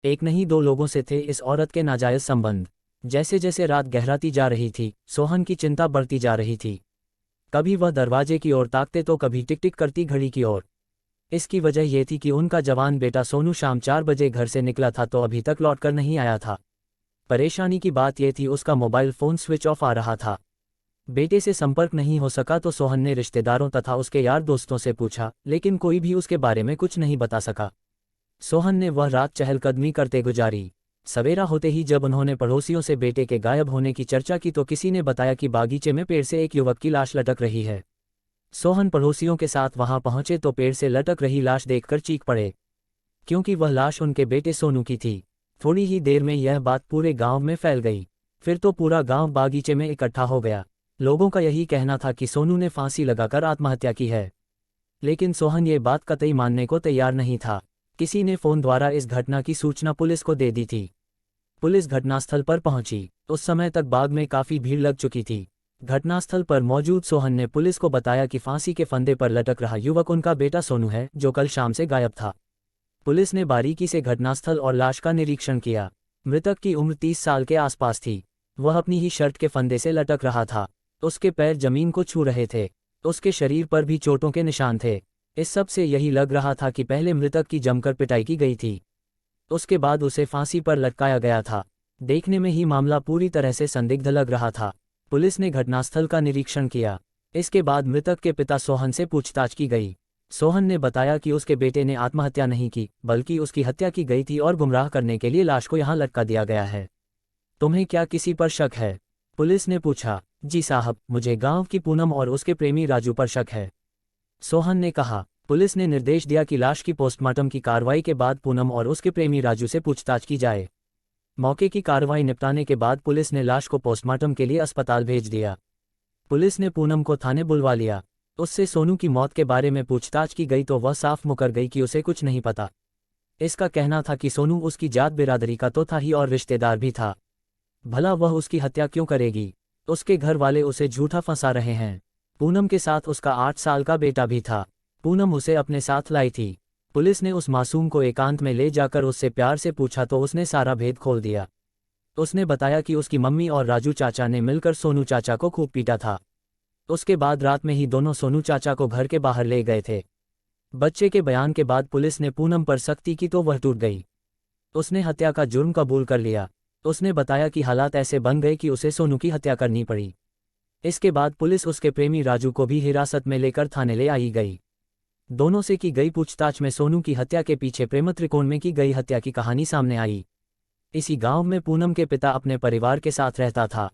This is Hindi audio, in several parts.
एक नहीं दो लोगों से थे इस औरत के नाजायज संबंध। जैसे जैसे रात गहराती जा रही थी, सोहन की चिंता बढ़ती जा रही थी। कभी वह दरवाजे की ओर ताकते तो कभी टिक टिक करती घड़ी की ओर। इसकी वजह यह थी कि उनका जवान बेटा सोनू शाम 4 बजे घर से निकला था तो अभी तक लौटकर नहीं आया था। परेशानी की बात यह थी उसका मोबाइल फ़ोन स्विच ऑफ आ रहा था। बेटे से संपर्क नहीं हो सका तो सोहन ने रिश्तेदारों तथा उसके यार दोस्तों से पूछा, लेकिन कोई भी उसके बारे में कुछ नहीं बता सका। सोहन ने वह रात चहलकदमी करते गुजारी। सवेरा होते ही जब उन्होंने पड़ोसियों से बेटे के गायब होने की चर्चा की तो किसी ने बताया कि बागीचे में पेड़ से एक युवक की लाश लटक रही है। सोहन पड़ोसियों के साथ वहां पहुंचे तो पेड़ से लटक रही लाश देखकर चीख पड़े, क्योंकि वह लाश उनके बेटे सोनू की थी। थोड़ी ही देर में यह बात पूरे गांव में फैल गई। फिर तो पूरा गांव बागीचे में इकट्ठा हो गया। लोगों का यही कहना था कि सोनू ने फांसी लगाकर आत्महत्या की है। लेकिन सोहन ये बात कतई मानने को तैयार नहीं था। किसी ने फ़ोन द्वारा इस घटना की सूचना पुलिस को दे दी थी। पुलिस घटनास्थल पर पहुंची। उस समय तक बाग में काफ़ी भीड़ लग चुकी थी। घटनास्थल पर मौजूद सोहन ने पुलिस को बताया कि फांसी के फंदे पर लटक रहा युवक उनका बेटा सोनू है, जो कल शाम से गायब था। पुलिस ने बारीकी से घटनास्थल और लाश का निरीक्षण किया। मृतक की उम्र 30 साल के आसपास थी। वह अपनी ही शर्ट के फंदे से लटक रहा था। उसके पैर जमीन को छू रहे थे। उसके शरीर पर भी चोटों के निशान थे। इस सब से यही लग रहा था कि पहले मृतक की जमकर पिटाई की गई थी, उसके बाद उसे फांसी पर लटकाया गया था। देखने में ही मामला पूरी तरह से संदिग्ध लग रहा था। पुलिस ने घटनास्थल का निरीक्षण किया। इसके बाद मृतक के पिता सोहन से पूछताछ की गई। सोहन ने बताया कि उसके बेटे ने आत्महत्या नहीं की, बल्कि उसकी हत्या की गई थी और गुमराह करने के लिए लाश को यहां लटका दिया गया है। तुम्हें क्या किसी पर शक है? पुलिस ने पूछा। जी साहब, मुझे गांव की पूनम और उसके प्रेमी राजू पर शक है, सोहन ने कहा। पुलिस ने निर्देश दिया कि लाश की पोस्टमार्टम की कार्रवाई के बाद पूनम और उसके प्रेमी राजू से पूछताछ की जाए। मौके की कार्रवाई निपटाने के बाद पुलिस ने लाश को पोस्टमार्टम के लिए अस्पताल भेज दिया। पुलिस ने पूनम को थाने बुलवा लिया। उससे सोनू की मौत के बारे में पूछताछ की गई तो वह साफ मुकर गई कि उसे कुछ नहीं पता। इसका कहना था कि सोनू उसकी जात बिरादरी का तो था ही और रिश्तेदार भी था। भला वह उसकी हत्या क्यों करेगी? उसके घर वाले उसे झूठा फंसा रहे हैं। पूनम के साथ उसका 8 साल का बेटा भी था। पूनम उसे अपने साथ लाई थी। पुलिस ने उस मासूम को एकांत में ले जाकर उससे प्यार से पूछा तो उसने सारा भेद खोल दिया। उसने बताया कि उसकी मम्मी और राजू चाचा ने मिलकर सोनू चाचा को खूब पीटा था। उसके बाद रात में ही दोनों सोनू चाचा को घर के बाहर ले गए थे। बच्चे के बयान के बाद पुलिस ने पूनम पर सख्ती की तो वह टूट गई। उसने हत्या का जुर्म कबूल कर लिया। उसने बताया कि हालात ऐसे बन गए कि उसे सोनू की हत्या करनी पड़ी। इसके बाद पुलिस उसके प्रेमी राजू को भी हिरासत में लेकर थाने ले आई गई। दोनों से की गई पूछताछ में सोनू की हत्या के पीछे प्रेम त्रिकोण में की गई हत्या की कहानी सामने आई। इसी गांव में पूनम के पिता अपने परिवार के साथ रहता था।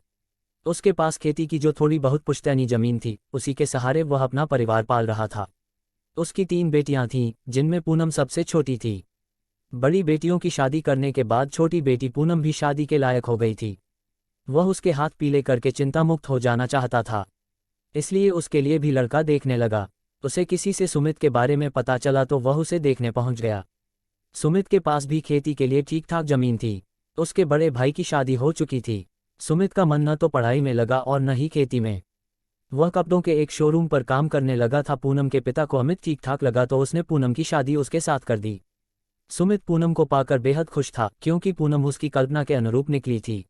उसके पास खेती की जो थोड़ी बहुत पुश्तैनी जमीन थी, उसी के सहारे वह अपना परिवार पाल रहा था। उसकी 3 बेटियां थीं, जिनमें पूनम सबसे छोटी थी। बड़ी बेटियों की शादी करने के बाद छोटी बेटी पूनम भी शादी के लायक हो गई थी। वह उसके हाथ पीले करके चिंतामुक्त हो जाना चाहता था, इसलिए उसके लिए भी लड़का देखने लगा। उसे किसी से सुमित के बारे में पता चला तो वह उसे देखने पहुंच गया। सुमित के पास भी खेती के लिए ठीक ठाक जमीन थी। उसके बड़े भाई की शादी हो चुकी थी। सुमित का मन न तो पढ़ाई में लगा और न ही खेती में। वह कपड़ों के एक शोरूम पर काम करने लगा था। पूनम के पिता को अमित ठीक ठाक लगा तो उसने पूनम की शादी उसके साथ कर दी। सुमित पूनम को पाकर बेहद खुश था, क्योंकि पूनम उसकी कल्पना के अनुरूप निकली थी।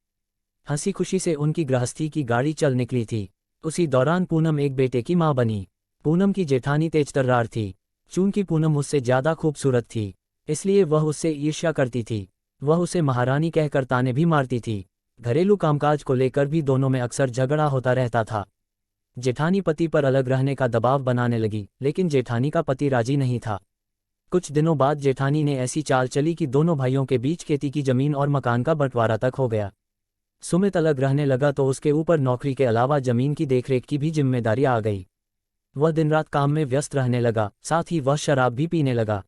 हंसी खुशी से उनकी गृहस्थी की गाड़ी चल निकली थी। उसी दौरान पूनम एक बेटे की मां बनी। पूनम की जेठानी तेजतर्रार थी। चूंकि पूनम उससे ज़्यादा खूबसूरत थी, इसलिए वह उससे ईर्ष्या करती थी। वह उसे महारानी कहकर ताने भी मारती थी। घरेलू कामकाज को लेकर भी दोनों में अक्सर झगड़ा होता रहता था। जेठानी पति पर अलग रहने का दबाव बनाने लगी, लेकिन जेठानी का पति राजी नहीं था। कुछ दिनों बाद जेठानी ने ऐसी चाल चली कि दोनों भाइयों के बीच खेती की जमीन और मकान का बंटवारा तक हो गया। सुमित अलग रहने लगा तो उसके ऊपर नौकरी के अलावा जमीन की देखरेख की भी जिम्मेदारी आ गई। वह दिन रात काम में व्यस्त रहने लगा, साथ ही वह शराब भी पीने लगा।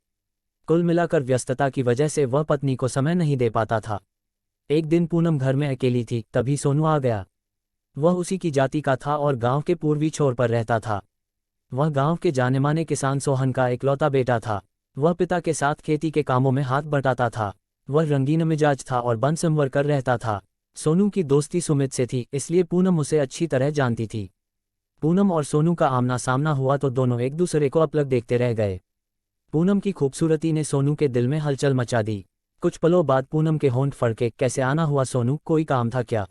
कुल मिलाकर व्यस्तता की वजह से वह पत्नी को समय नहीं दे पाता था। एक दिन पूनम घर में अकेली थी, तभी सोनू आ गया। वह उसी की जाति का था और गांव के पूर्वी छोर पर रहता था। वह गांव के जानेमाने किसान सोहन का इकलौता बेटा था। वह पिता के साथ खेती के कामों में हाथ बटाता था। वह रंगीन मिजाज था और बन संवर कर रहता था। सोनू की दोस्ती सुमित से थी, इसलिए पूनम उसे अच्छी तरह जानती थी। पूनम और सोनू का आमना सामना हुआ तो दोनों एक दूसरे को अपलक देखते रह गए। पूनम की खूबसूरती ने सोनू के दिल में हलचल मचा दी। कुछ पलों बाद पूनम के होंठ फड़के, कैसे आना हुआ सोनू, कोई काम था क्या?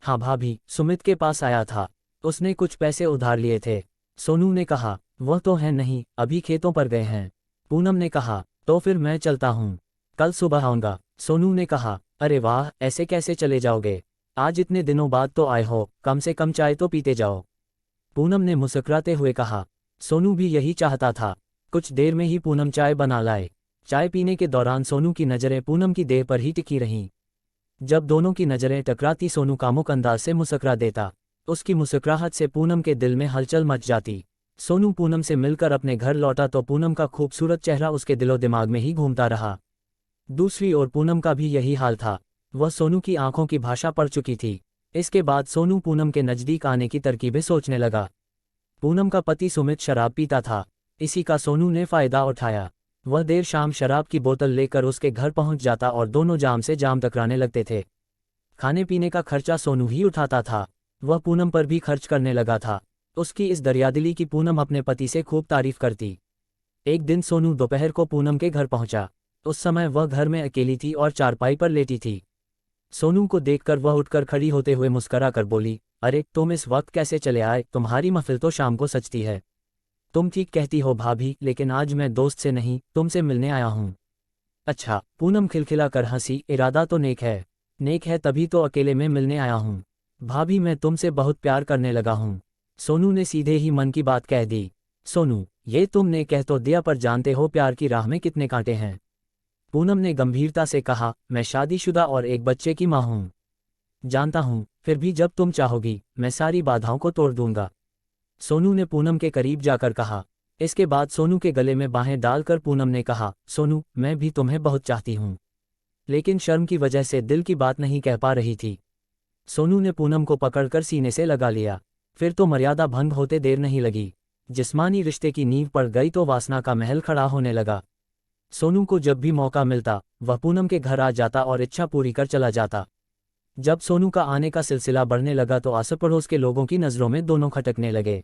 हाँ भाभी, सुमित के पास आया था, उसने कुछ पैसे उधार लिए थे। सोनू ने कहा। वह तो है नहीं, अभी खेतों पर गए हैं। पूनम ने कहा। तो फिर मैं चलता हूँ, कल सुबह आऊँगा। सोनू ने कहा। अरे वाह, ऐसे कैसे चले जाओगे? आज इतने दिनों बाद तो आए हो, कम से कम चाय तो पीते जाओ। पूनम ने मुस्कुराते हुए कहा। सोनू भी यही चाहता था। कुछ देर में ही पूनम चाय बना लाए। चाय पीने के दौरान सोनू की नज़रें पूनम की देह पर ही टिकी रहीं। जब दोनों की नज़रें टकराती सोनू कामुक अंदाज से मुस्कुरा देता। उसकी मुस्कुराहट से पूनम के दिल में हलचल मच जाती। सोनू पूनम से मिलकर अपने घर लौटा तो पूनम का खूबसूरत चेहरा उसके दिलो दिमाग में ही घूमता रहा। दूसरी ओर पूनम का भी यही हाल था। वह सोनू की आंखों की भाषा पढ़ चुकी थी। इसके बाद सोनू पूनम के नज़दीक आने की तरकीबें सोचने लगा। पूनम का पति सुमित शराब पीता था, इसी का सोनू ने फ़ायदा उठाया। वह देर शाम शराब की बोतल लेकर उसके घर पहुंच जाता और दोनों जाम से जाम टकराने लगते थे। खाने पीने का खर्चा सोनू ही उठाता था। वह पूनम पर भी खर्च करने लगा था। उसकी इस दरियादिली की पूनम अपने पति से खूब तारीफ करती। एक दिन सोनू दोपहर को पूनम के घर पहुंचा। उस समय वह घर में अकेली थी और चारपाई पर लेटी थी। सोनू को देखकर वह उठकर खड़ी होते हुए मुस्करा कर बोली, अरे तुम इस वक्त कैसे चले आए? तुम्हारी महफिल तो शाम को सजती है। तुम ठीक कहती हो भाभी, लेकिन आज मैं दोस्त से नहीं, तुमसे मिलने आया हूँ। अच्छा, पूनम खिलखिला कर हंसी, इरादा तो नेक है। नेक है तभी तो अकेले में मिलने आया हूँ। भाभी मैं तुमसे बहुत प्यार करने लगा हूँ। सोनू ने सीधे ही मन की बात कह दी। सोनू, ये तुमने कह तो दिया, पर जानते हो प्यार की राह में कितने कांटे हैं? पूनम ने गंभीरता से कहा। मैं शादीशुदा और एक बच्चे की माँ हूँ। जानता हूँ, फिर भी जब तुम चाहोगी मैं सारी बाधाओं को तोड़ दूंगा। सोनू ने पूनम के करीब जाकर कहा। इसके बाद सोनू के गले में बाहें डालकर पूनम ने कहा, सोनू मैं भी तुम्हें बहुत चाहती हूँ, लेकिन शर्म की वजह से दिल की बात नहीं कह पा रही थी। सोनू ने पूनम को पकड़कर सीने से लगा लिया। फिर तो मर्यादा भंग होते देर नहीं लगी। जिस्मानी रिश्ते की नींव पड़ गई तो वासना का महल खड़ा होने लगा। सोनू को जब भी मौका मिलता वह पूनम के घर आ जाता और इच्छा पूरी कर चला जाता। जब सोनू का आने का सिलसिला बढ़ने लगा तो आस पड़ोस के लोगों की नज़रों में दोनों खटकने लगे।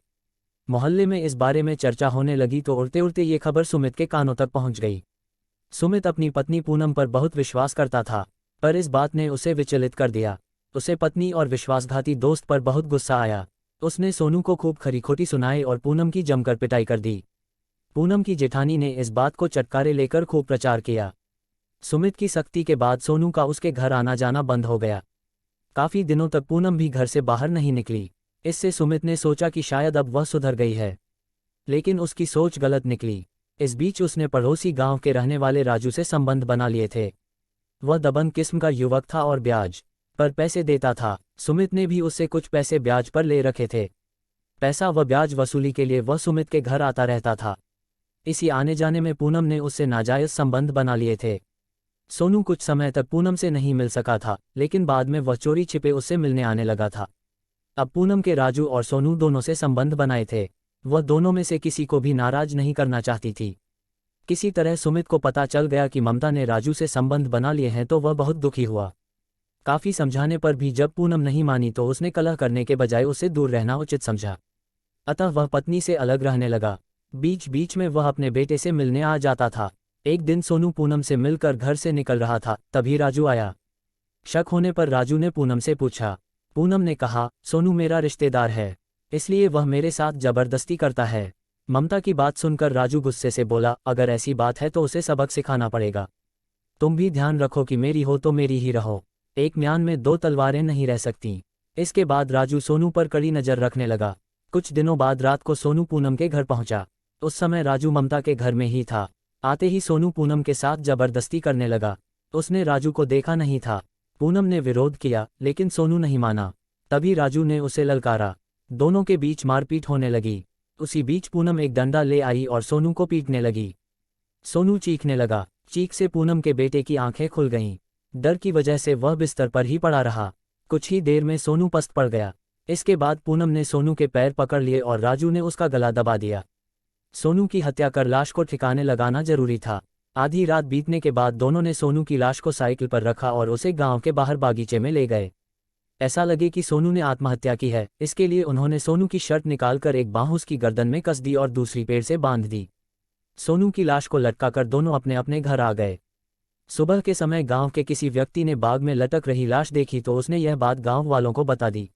मोहल्ले में इस बारे में चर्चा होने लगी तो उड़ते उड़ते ये खबर सुमित के कानों तक पहुंच गई। सुमित अपनी पत्नी पूनम पर बहुत विश्वास करता था, पर इस बात ने उसे विचलित कर दिया। उसे पत्नी और विश्वासघाती दोस्त पर बहुत गुस्सा आया। उसने सोनू को खूब खरी-खोटी सुनाई और पूनम की जमकर पिटाई कर दी। पूनम की जेठानी ने इस बात को चटकारे लेकर खूब प्रचार किया। सुमित की सख्ती के बाद सोनू का उसके घर आना जाना बंद हो गया। काफी दिनों तक पूनम भी घर से बाहर नहीं निकली। इससे सुमित ने सोचा कि शायद अब वह सुधर गई है, लेकिन उसकी सोच गलत निकली। इस बीच उसने पड़ोसी गांव के रहने वाले राजू से संबंध बना लिए थे। वह दबंग किस्म का युवक था और ब्याज पर पैसे देता था। सुमित ने भी उससे कुछ पैसे ब्याज पर ले रखे थे। पैसा व ब्याज वसूली के लिए वह सुमित के घर आता रहता था। इसी आने जाने में पूनम ने उससे नाजायज संबंध बना लिए थे। सोनू कुछ समय तक पूनम से नहीं मिल सका था, लेकिन बाद में वह चोरी छिपे उससे मिलने आने लगा था। अब पूनम के राजू और सोनू दोनों से संबंध बनाए थे। वह दोनों में से किसी को भी नाराज नहीं करना चाहती थी। किसी तरह सुमित को पता चल गया कि ममता ने राजू से संबंध बना लिए हैं तो वह बहुत दुखी हुआ। काफ़ी समझाने पर भी जब पूनम नहीं मानी तो उसने कलह करने के बजाय उससे दूर रहना उचित समझा। अतः वह पत्नी से अलग रहने लगा। बीच बीच में वह अपने बेटे से मिलने आ जाता था। एक दिन सोनू पूनम से मिलकर घर से निकल रहा था, तभी राजू आया। शक होने पर राजू ने पूनम से पूछा। पूनम ने कहा, सोनू मेरा रिश्तेदार है, इसलिए वह मेरे साथ जबरदस्ती करता है। ममता की बात सुनकर राजू गुस्से से बोला, अगर ऐसी बात है तो उसे सबक सिखाना पड़ेगा। तुम भी ध्यान रखो कि मेरी हो तो मेरी ही रहो, एक म्यान में दो तलवारें नहीं रह सकती। इसके बाद राजू सोनू पर कड़ी नज़र रखने लगा। कुछ दिनों बाद रात को सोनू पूनम के घर पहुंचा। उस समय राजू ममता के घर में ही था। आते ही सोनू पूनम के साथ जबरदस्ती करने लगा। उसने राजू को देखा नहीं था। पूनम ने विरोध किया, लेकिन सोनू नहीं माना। तभी राजू ने उसे ललकारा। दोनों के बीच मारपीट होने लगी। उसी बीच पूनम एक डंडा ले आई और सोनू को पीटने लगी। सोनू चीखने लगा। चीख से पूनम के बेटे की आंखें खुल गईं। डर की वजह से वह बिस्तर पर ही पड़ा रहा। कुछ ही देर में सोनू पस्त पड़ गया। इसके बाद पूनम ने सोनू के पैर पकड़ लिए और राजू ने उसका गला दबा दिया। सोनू की हत्या कर लाश को ठिकाने लगाना जरूरी था। आधी रात बीतने के बाद दोनों ने सोनू की लाश को साइकिल पर रखा और उसे गांव के बाहर बागीचे में ले गए। ऐसा लगे कि सोनू ने आत्महत्या की है, इसके लिए उन्होंने सोनू की शर्ट निकालकर एक बांह उसकी गर्दन में कस दी और दूसरी पेड़ से बांध दी। सोनू की लाश को लटकाकर दोनों अपने अपने घर आ गए। सुबह के समय गांव के किसी व्यक्ति ने बाग में लटक रही लाश देखी तो उसने यह बात गांव वालों को बता दी।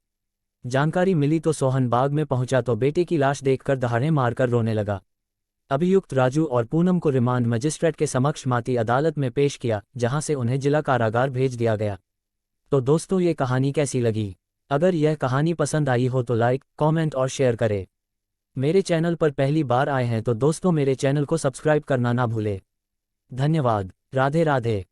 जानकारी मिली तो सोहन बाग में पहुंचा तो बेटे की लाश देखकर दहाड़े मारकर रोने लगा। अभियुक्त राजू और पूनम को रिमांड मजिस्ट्रेट के समक्ष माती अदालत में पेश किया, जहां से उन्हें जिला कारागार भेज दिया गया। तो दोस्तों, ये कहानी कैसी लगी? अगर यह कहानी पसंद आई हो तो लाइक, कमेंट और शेयर करें। मेरे चैनल पर पहली बार आए हैं तो दोस्तों मेरे चैनल को सब्सक्राइब करना ना भूले। धन्यवाद। राधे राधे।